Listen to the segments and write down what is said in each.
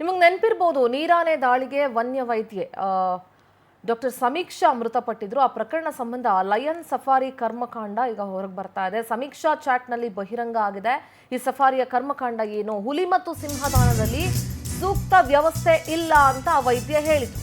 ನಿಮಗೆ ನೆನಪಿರಬಹುದು ನೀರಾನೆ ದಾಳಿಗೆ ವನ್ಯ ವೈದ್ಯೆ ಡಾಕ್ಟರ್ ಸಮೀಕ್ಷಾ ಮೃತಪಟ್ಟಿದ್ರು. ಆ ಪ್ರಕರಣ ಸಂಬಂಧ ಲಯನ್ ಸಫಾರಿ ಕರ್ಮಕಾಂಡ ಈಗ ಹೊರಗೆ ಬರ್ತಾ ಇದೆ. ಸಮೀಕ್ಷಾ ಚಾಟ್ನಲ್ಲಿ ಬಹಿರಂಗ ಆಗಿದೆ ಈ ಸಫಾರಿಯ ಕರ್ಮಕಾಂಡ ಏನು. ಹುಲಿ ಮತ್ತು ಸಿಂಹದಾನದಲ್ಲಿ ಸೂಕ್ತ ವ್ಯವಸ್ಥೆ ಇಲ್ಲ ಅಂತ ಆ ವೈದ್ಯ ಹೇಳಿದ್ರು.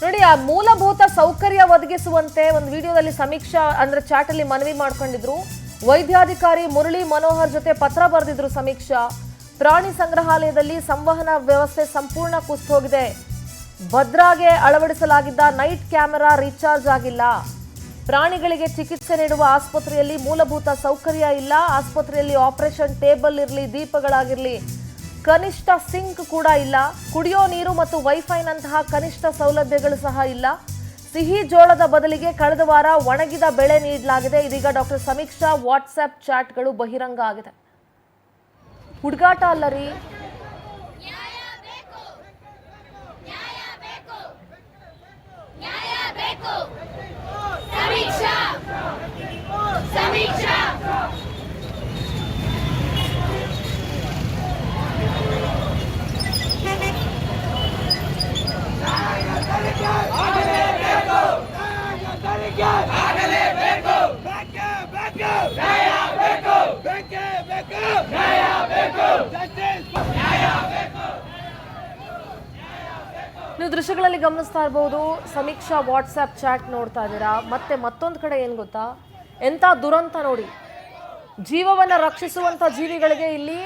ನೋಡಿ, ಆ ಮೂಲಭೂತ ಸೌಕರ್ಯ ಒದಗಿಸುವಂತೆ ಒಂದು ವಿಡಿಯೋದಲ್ಲಿ ಸಮೀಕ್ಷಾ ಅಂದ್ರೆ ಚಾಟ್ ಅಲ್ಲಿ ಮನವಿ ಮಾಡ್ಕೊಂಡಿದ್ರು. ವೈದ್ಯಾಧಿಕಾರಿ ಮುರಳಿ ಮನೋಹರ್ ಜೊತೆ ಪತ್ರ ಬರೆದಿದ್ರು ಸಮೀಕ್ಷಾ. ಪ್ರಾಣಿ ಸಂಗ್ರಹಾಲಯದಲ್ಲಿ ಸಂವಹನ ವ್ಯವಸ್ಥೆ ಸಂಪೂರ್ಣ ಕುಸಿದೋಗಿದೆ. ಭದ್ರಾಗೆ ಅಳವಡಿಸಲಾಗಿದ್ದ ನೈಟ್ ಕ್ಯಾಮೆರಾ ರೀಚಾರ್ಜ್ ಆಗಿಲ್ಲ. ಪ್ರಾಣಿಗಳಿಗೆ ಚಿಕಿತ್ಸೆ ನೀಡುವ ಆಸ್ಪತ್ರೆಯಲ್ಲಿ ಮೂಲಭೂತ ಸೌಕರ್ಯ ಇಲ್ಲ. ಆಸ್ಪತ್ರೆಯಲ್ಲಿ ಆಪರೇಷನ್ ಟೇಬಲ್ ಇರಲಿ, ದೀಪಗಳಾಗಿರ್ಲಿ, ಕನಿಷ್ಠ ಸಿಂಕ್ ಕೂಡ ಇಲ್ಲ. ಕುಡಿಯೋ ನೀರು ಮತ್ತು ವೈಫೈನಂತಹ ಕನಿಷ್ಠ ಸೌಲಭ್ಯಗಳು ಸಹ ಇಲ್ಲ. ಸಿಹಿ ಜೋಳದ ಬದಲಿಗೆ ಕಳೆದ ವಾರ ಒಣಗಿದ ಬೆಳೆ ನೀಡಲಾಗಿದೆ. ಇದೀಗ ಡಾಕ್ಟರ್ ಸಮೀಕ್ಷಾ ವಾಟ್ಸ್ಆಪ್ ಚಾಟ್ಗಳು ಬಹಿರಂಗ ಆಗಿದೆ. ಹುಡುಗಾಟ ಅಲ್ಲರಿ. ನೀವು ದೃಶ್ಯಗಳಲ್ಲಿ ಗಮನಿಸ್ತಾ ಇರಬಹುದು. ಸಮೀಕ್ಷಾ ವಾಟ್ಸ್ಆಪ್ ಚಾಟ್ ನೋಡ್ತಾ ಇದ್ದೀರಾ. ಮತ್ತೆ ಮತ್ತೊಂದು ಕಡೆ ಏನ್ ಗೊತ್ತಾ, ಎಂತ ದುರಂತ ನೋಡಿ. ಜೀವವನ್ನ ರಕ್ಷಿಸುವಂತ ಜೀವಿಗಳಿಗೆ ಇಲ್ಲಿ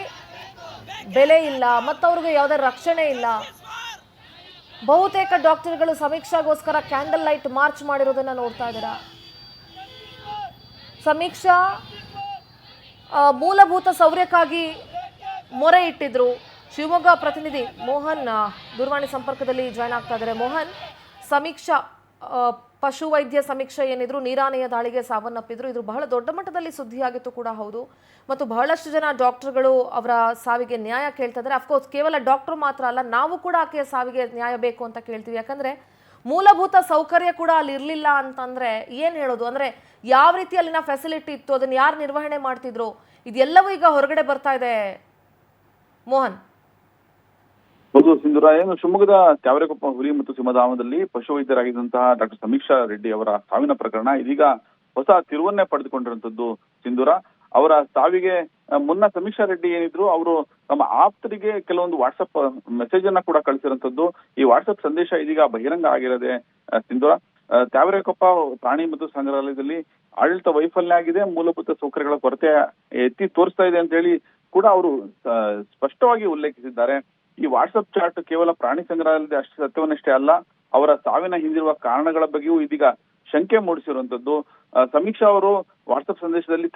ಬೆಲೆ ಇಲ್ಲ, ಮತ್ತವ್ರಿಗೆ ಯಾವುದೇ ರಕ್ಷಣೆ ಇಲ್ಲ. ಬಹುತೇಕ ಡಾಕ್ಟರ್ಗಳು ಸಮೀಕ್ಷಾಗೋಸ್ಕರ ಕ್ಯಾಂಡಲ್ ಲೈಟ್ ಮಾರ್ಚ್ ಮಾಡಿರೋದನ್ನ ನೋಡ್ತಾ ಇದ್ದೀರಾ. ಸಮೀಕ್ಷಾ ಮೂಲಭೂತ ಸೌಕರ್ಯಕ್ಕಾಗಿ ಮೊರೆ ಇಟ್ಟಿದ್ರು. ಶಿವಮೊಗ್ಗ ಪ್ರತಿನಿಧಿ ಮೋಹನ್ ದೂರವಾಣಿ ಸಂಪರ್ಕದಲ್ಲಿ ಜಾಯ್ನ್ ಆಗ್ತಾ ಇದ್ದಾರೆ. ಮೋಹನ್, ಸಮೀಕ್ಷಾ ಪಶು ವೈದ್ಯ ಸಮೀಕ್ಷೆ ಏನಿದ್ರು ನೀರಾನೆಯ ದಾಳಿಗೆ ಸಾವನ್ನಪ್ಪಿದ್ರು. ಇದು ಬಹಳ ದೊಡ್ಡ ಮಟ್ಟದಲ್ಲಿ ಸುದ್ದಿಯಾಗಿತ್ತು ಕೂಡ ಹೌದು. ಮತ್ತು ಬಹಳಷ್ಟು ಜನ ಡಾಕ್ಟರ್ಗಳು ಅವರ ಸಾವಿಗೆ ನ್ಯಾಯ ಕೇಳ್ತಾ ಇದ್ದಾರೆ. ಅಫ್ಕೋರ್ಸ್ ಕೇವಲ ಡಾಕ್ಟರ್ ಮಾತ್ರ ಅಲ್ಲ, ನಾವು ಕೂಡ ಆಕೆಯ ಸಾವಿಗೆ ನ್ಯಾಯ ಬೇಕು ಅಂತ ಕೇಳ್ತೀವಿ. ಯಾಕಂದ್ರೆ ಮೂಲಭೂತ ಸೌಕರ್ಯ ಕೂಡ ಅಲ್ಲಿ ಇರಲಿಲ್ಲ ಅಂತಂದ್ರೆ ಏನ್ ಹೇಳೋದು, ಅಂದ್ರೆ ಯಾವ ರೀತಿ ಅಲ್ಲಿನ ಫೆಸಿಲಿಟಿ ಇತ್ತು, ಅದನ್ನ ಯಾರು ನಿರ್ವಹಣೆ ಮಾಡ್ತಿದ್ರು, ಇದೆಲ್ಲವೂ ಈಗ ಹೊರಗಡೆ ಬರ್ತಾ ಇದೆ. ಮೋಹನ್. ಹೌದು ಸಿಂಧೂರ, ಏನು ಶಿವಮೊಗ್ಗದ ತ್ಯಾವರೆಕೊಪ್ಪ ಹುಲಿ ಮತ್ತು ಸಿಂಹಧಾಮದಲ್ಲಿ ಪಶುವೈದ್ಯರಾಗಿದ್ದಂತಹ ಡಾಕ್ಟರ್ ಸಮೀಕ್ಷಾ ರೆಡ್ಡಿ ಅವರ ಸಾವಿನ ಪ್ರಕರಣ ಇದೀಗ ಹೊಸ ತಿರುವನ್ನೇ ಪಡೆದುಕೊಂಡಿರುವಂತದ್ದು. ಸಿಂಧೂರ, ಅವರ ಸಾವಿಗೆ ಮುನ್ನ ಸಮೀಕ್ಷಾ ರೆಡ್ಡಿ ಏನಿದ್ರು ಅವರು ತಮ್ಮ ಆಪ್ತರಿಗೆ ಕೆಲವೊಂದು ವಾಟ್ಸಪ್ ಮೆಸೇಜ್ ಅನ್ನ ಕೂಡ ಕಳಿಸಿರುವಂತದ್ದು. ಈ ವಾಟ್ಸಪ್ ಸಂದೇಶ ಇದೀಗ ಬಹಿರಂಗ ಆಗಿರದೆ ಸಿಂಧೂರ. ತ್ಯಾವರೆಕೊಪ್ಪ ಪ್ರಾಣಿ ಮತ್ತು ಸಂಗ್ರಹಾಲಯದಲ್ಲಿ ಆಡಳಿತ ವೈಫಲ್ಯ ಆಗಿದೆ, ಮೂಲಭೂತ ಸೌಕರ್ಯಗಳ ಕೊರತೆ ಎತ್ತಿ ತೋರಿಸ್ತಾ ಇದೆ ಅಂತ ಹೇಳಿ ಕೂಡ ಅವರು ಸ್ಪಷ್ಟವಾಗಿ ಉಲ್ಲೇಖಿಸಿದ್ದಾರೆ. ಈ ವಾಟ್ಸಪ್ ಚಾಟ್ ಕೇವಲ ಪ್ರಾಣಿ ಸಂಗ್ರಹಾಲಯದ ಅಷ್ಟು ಸತ್ಯವನ್ನಷ್ಟೇ ಅಲ್ಲ, ಅವರ ಸಾವಿನ ಹಿಂದಿರುವ ಕಾರಣಗಳ ಬಗ್ಗೆಯೂ ಇದೀಗ ಶಂಕೆ ಮೂಡಿಸಿರುವಂತದ್ದು. ಸಮೀಕ್ಷಾ ಅವರು ವಾಟ್ಸಪ್ ಸಂದೇಶದಲ್ಲಿ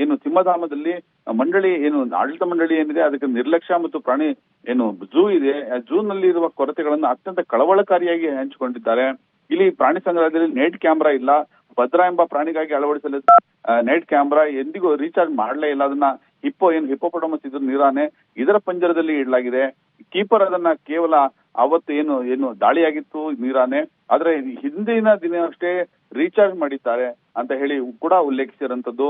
ಏನು ಸಿಂಹಧಾಮದಲ್ಲಿ ಮಂಡಳಿ ಏನು ಆಡಳಿತ ಮಂಡಳಿ ಏನಿದೆ ಅದಕ್ಕೆ ನಿರ್ಲಕ್ಷ್ಯ ಮತ್ತು ಪ್ರಾಣಿ ಏನು ಝೂ ಇದೆ, ಝೂ ನಲ್ಲಿ ಇರುವ ಕೊರತೆಗಳನ್ನು ಅತ್ಯಂತ ಕಳವಳಕಾರಿಯಾಗಿ ಹಂಚಿಕೊಂಡಿದ್ದಾರೆ. ಇಲ್ಲಿ ಪ್ರಾಣಿ ಸಂಗ್ರಹಾಲಯದಲ್ಲಿ ನೈಟ್ ಕ್ಯಾಮ್ರಾ ಇಲ್ಲ. ಭದ್ರಾ ಎಂಬ ಪ್ರಾಣಿಗಾಗಿ ಅಳವಡಿಸಲಿದ್ದ ನೈಟ್ ಕ್ಯಾಮ್ರಾ ಎಂದಿಗೂ ರೀಚಾರ್ಜ್ ಮಾಡಲೇ ಇಲ್ಲ. ಅದನ್ನ ಹಿಪ್ಪೋಪೊಟಮಸ್ ಇದ್ರ ನೀರಾನೆ ಇದರ ಪಂಜರದಲ್ಲಿ ಇಡಲಾಗಿದೆ. ಕೀಪರ್ ಅದನ್ನ ಕೇವಲ ಅವತ್ತು ಏನು ದಾಳಿಯಾಗಿತ್ತು ನೀರಾನೆ, ಆದ್ರೆ ಹಿಂದಿನ ದಿನ ಅಷ್ಟೇ ರೀಚಾರ್ಜ್ ಮಾಡಿದ್ದಾರೆ ಅಂತ ಹೇಳಿ ಕೂಡ ಉಲ್ಲೇಖಿಸಿರುವಂತದ್ದು.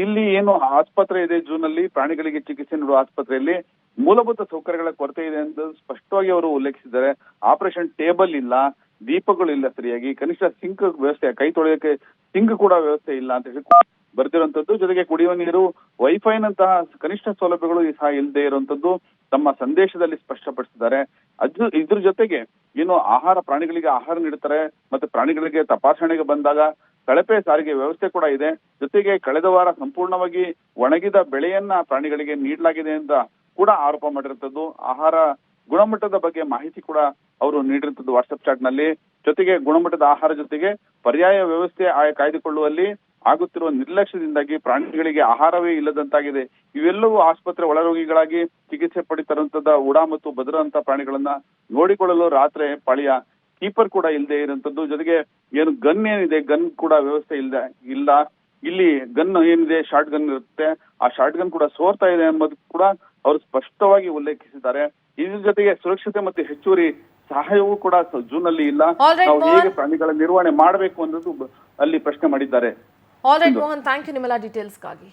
ಇಲ್ಲಿ ಏನು ಆಸ್ಪತ್ರೆ ಇದೆ ಝೂನಲ್ಲಿ ಪ್ರಾಣಿಗಳಿಗೆ ಚಿಕಿತ್ಸೆ ನೀಡುವ ಆಸ್ಪತ್ರೆಯಲ್ಲಿ ಮೂಲಭೂತ ಸೌಕರ್ಯಗಳ ಕೊರತೆ ಇದೆ ಅಂತ ಸ್ಪಷ್ಟವಾಗಿ ಅವರು ಉಲ್ಲೇಖಿಸಿದ್ದಾರೆ. ಆಪರೇಷನ್ ಟೇಬಲ್ ಇಲ್ಲ, ದೀಪಗಳು ಇಲ್ಲ ಸರಿಯಾಗಿ, ಕನಿಷ್ಠ ಸಿಂಕ್ ವ್ಯವಸ್ಥೆ, ಕೈ ತೊಳೆಯೋಕೆ ಸಿಂಕ್ ಕೂಡ ವ್ಯವಸ್ಥೆ ಇಲ್ಲ ಅಂತ ಹೇಳಿ ಬರ್ದಿರುವಂತದ್ದು. ಜೊತೆಗೆ ಕುಡಿಯುವ ನೀರು, ವೈಫೈನಂತಹ ಕನಿಷ್ಠ ಸೌಲಭ್ಯಗಳು ಸಹ ಇಲ್ಲದೆ ಇರುವಂತದ್ದು ತಮ್ಮ ಸಂದೇಶದಲ್ಲಿ ಸ್ಪಷ್ಟಪಡಿಸಿದ್ದಾರೆ. ಇದ್ರ ಜೊತೆಗೆ ಏನು ಪ್ರಾಣಿಗಳಿಗೆ ಆಹಾರ ನೀಡುತ್ತಾರೆ, ಮತ್ತೆ ಪ್ರಾಣಿಗಳಿಗೆ ತಪಾಸಣೆಗೆ ಬಂದಾಗ ಕಳಪೆ ಸಾರಿಗೆ ವ್ಯವಸ್ಥೆ ಕೂಡ ಇದೆ. ಜೊತೆಗೆ ಕಳೆದ ವಾರ ಸಂಪೂರ್ಣವಾಗಿ ಒಣಗಿದ ಬೆಳೆಯನ್ನ ಪ್ರಾಣಿಗಳಿಗೆ ನೀಡಲಾಗಿದೆ ಅಂತ ಕೂಡ ಆರೋಪ ಮಾಡಿರುವಂತದ್ದು. ಆಹಾರ ಗುಣಮಟ್ಟದ ಬಗ್ಗೆ ಮಾಹಿತಿ ಕೂಡ ಅವರು ನೀಡಿರುವಂತದ್ದು ವಾಟ್ಸಪ್ ಚಾಟ್ ನಲ್ಲಿ. ಜೊತೆಗೆ ಗುಣಮಟ್ಟದ ಆಹಾರ ಜೊತೆಗೆ ಪರ್ಯಾಯ ವ್ಯವಸ್ಥೆ ಕಾಯ್ದುಕೊಳ್ಳುವಲ್ಲಿ ಆಗುತ್ತಿರುವ ನಿರ್ಲಕ್ಷ್ಯದಿಂದಾಗಿ ಪ್ರಾಣಿಗಳಿಗೆ ಆಹಾರವೇ ಇಲ್ಲದಂತಾಗಿದೆ. ಇವೆಲ್ಲವೂ ಆಸ್ಪತ್ರೆ ಒಳರೋಗಿಗಳಾಗಿ ಚಿಕಿತ್ಸೆ ಪಡಿತರಂತದ ಉಡಾ ಮತ್ತು ಭದ್ರಾ ಅಂತ ಪ್ರಾಣಿಗಳನ್ನ ನೋಡಿಕೊಳ್ಳಲು ರಾತ್ರಿ ಪಾಳಿಯ ಕೀಪರ್ ಕೂಡ ಇಲ್ಲದೆ ಇರುವಂತದ್ದು. ಜೊತೆಗೆ ಏನು ಗನ್ ಏನಿದೆ, ಗನ್ ಕೂಡ ವ್ಯವಸ್ಥೆ ಇಲ್ಲ. ಇಲ್ಲಿ ಗನ್ ಏನಿದೆ, ಶಾರ್ಟ್ ಗನ್ ಇರುತ್ತೆ, ಆ ಶಾರ್ಟ್ ಗನ್ ಕೂಡ ಸೋರ್ತಾ ಇದೆ ಅನ್ನೋದು ಕೂಡ ಅವರು ಸ್ಪಷ್ಟವಾಗಿ ಉಲ್ಲೇಖಿಸಿದ್ದಾರೆ. ಇದ್ರ ಜೊತೆಗೆ ಸುರಕ್ಷತೆ ಮತ್ತು ಹೆಚ್ಚುವರಿ ಸಹಾಯವೂ ಕೂಡ ಜೂನ್ ಅಲ್ಲಿ ಇಲ್ಲ. All right, ನಾವು ಹೇಗೆ ಮೋಹನ್. ಪ್ರಾಣಿಗಳ ನಿರ್ವಹಣೆ ಮಾಡಬೇಕು ಅನ್ನೋದು ಅಲ್ಲಿ ಪ್ರಶ್ನೆ ಮಾಡಿದ್ದಾರೆ. All right Mohan, thank you ನಿಮ್ಮೆಲ್ಲ ಡೀಟೇಲ್ಸ್ಗಾಗಿ.